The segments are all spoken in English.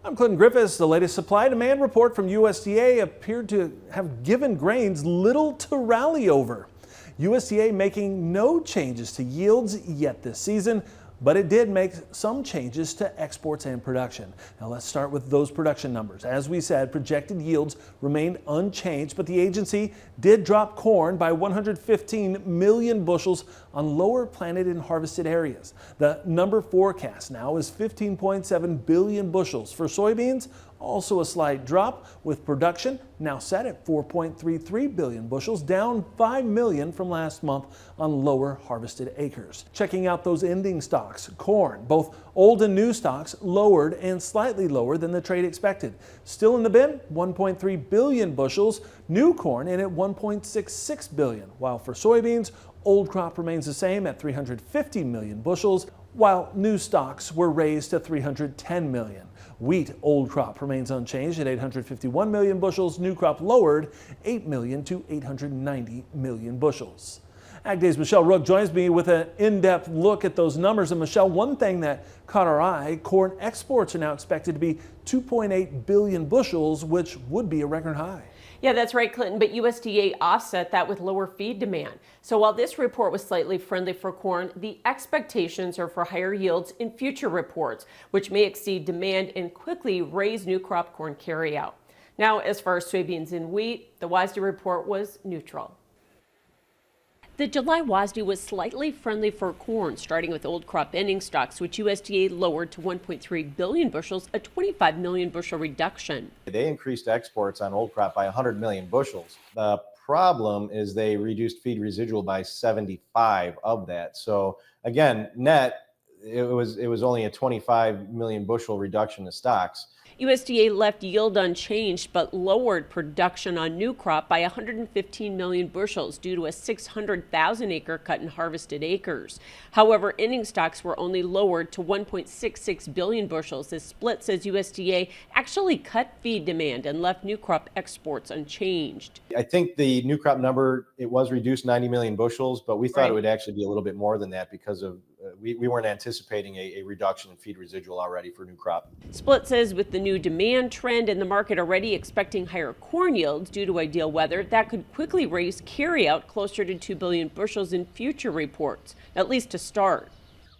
I'm Clinton Griffiths. The latest supply-demand report from USDA appeared to have given grains little to rally over. USDA making no changes to yields yet this season, but it did make some changes to exports and production. Now let's start with those production numbers. As we said, projected yields remained unchanged, but the agency did drop corn by 115 million bushels on lower planted and harvested areas. The number forecast now is 15.7 billion bushels. For soybeans, also a slight drop, with production now set at 4.33 billion bushels, down 5 million from last month on lower harvested acres. Checking out those ending stocks, corn, both old and new stocks lowered and slightly lower than the trade expected. Still in the bin, 1.3 billion bushels, new corn in at 1.66 billion, while for soybeans, old crop remains the same at 350 million bushels, while new stocks were raised to 310 million. Wheat old crop remains unchanged at 851 million bushels, new crop lowered 8 million to 890 million bushels. Ag Day's Michelle Rook joins me with an in-depth look at those numbers. And Michelle, one thing that caught our eye, corn exports are now expected to be 2.8 billion bushels, which would be a record high. Yeah, that's right, Clinton, but USDA offset that with lower feed demand. So while this report was slightly friendly for corn, the expectations are for higher yields in future reports, which may exceed demand and quickly raise new crop corn carryout. Now, as far as soybeans and wheat, the WASDE report was neutral. The July WASDE was slightly friendly for corn, starting with old crop ending stocks, which USDA lowered to 1.3 billion bushels, a 25 million bushel reduction. They increased exports on old crop by 100 million bushels. The problem is they reduced feed residual by 75 of that. So again, net, it was only a 25 million bushel reduction in stocks. USDA left yield unchanged but lowered production on new crop by 115 million bushels due to a 600,000 acre cut in harvested acres. However, ending stocks were only lowered to 1.66 billion bushels. This split says USDA actually cut feed demand and left new crop exports unchanged. I think the new crop number, it was reduced 90 million bushels, but we thought it would actually be a little bit more than that because of we weren't anticipating a reduction in feed residual already for new crop. Split says with the new demand trend and the market already expecting higher corn yields due to ideal weather, that could quickly raise carryout closer to 2 billion bushels in future reports, at least to start.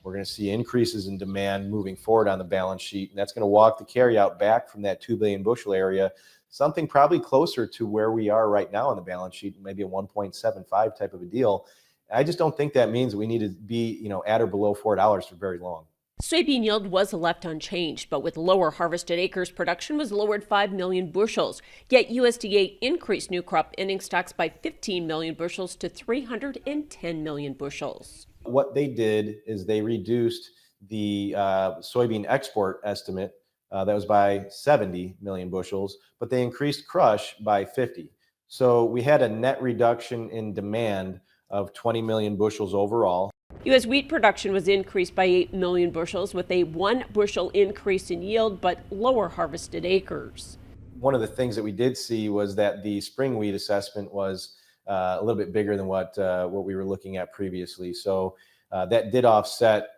We're going to see increases in demand moving forward on the balance sheet, and that's going to walk the carryout back from that 2 billion bushel area, something probably closer to where we are right now on the balance sheet, maybe a 1.75 type of a deal. I just don't think that means we need to be, at or below $4 for very long. Soybean yield was left unchanged, but with lower harvested acres, production was lowered 5 million bushels. Yet USDA increased new crop ending stocks by 15 million bushels to 310 million bushels. What they did is they reduced the soybean export estimate that was by 70 million bushels, but they increased crush by 50. So we had a net reduction in demand of 20 million bushels overall. U.S. wheat production was increased by 8 million bushels with a 1 bushel increase in yield, but lower harvested acres. One of the things that we did see was that the spring wheat assessment was a little bit bigger than what we were looking at previously. So that did offset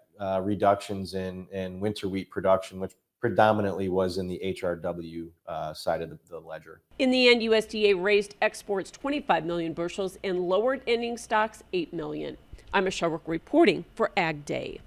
reductions in winter wheat production, which predominantly was in the HRW side of the ledger. In the end, USDA raised exports 25 million bushels and lowered ending stocks 8 million. I'm Michelle Rook reporting for Ag Day.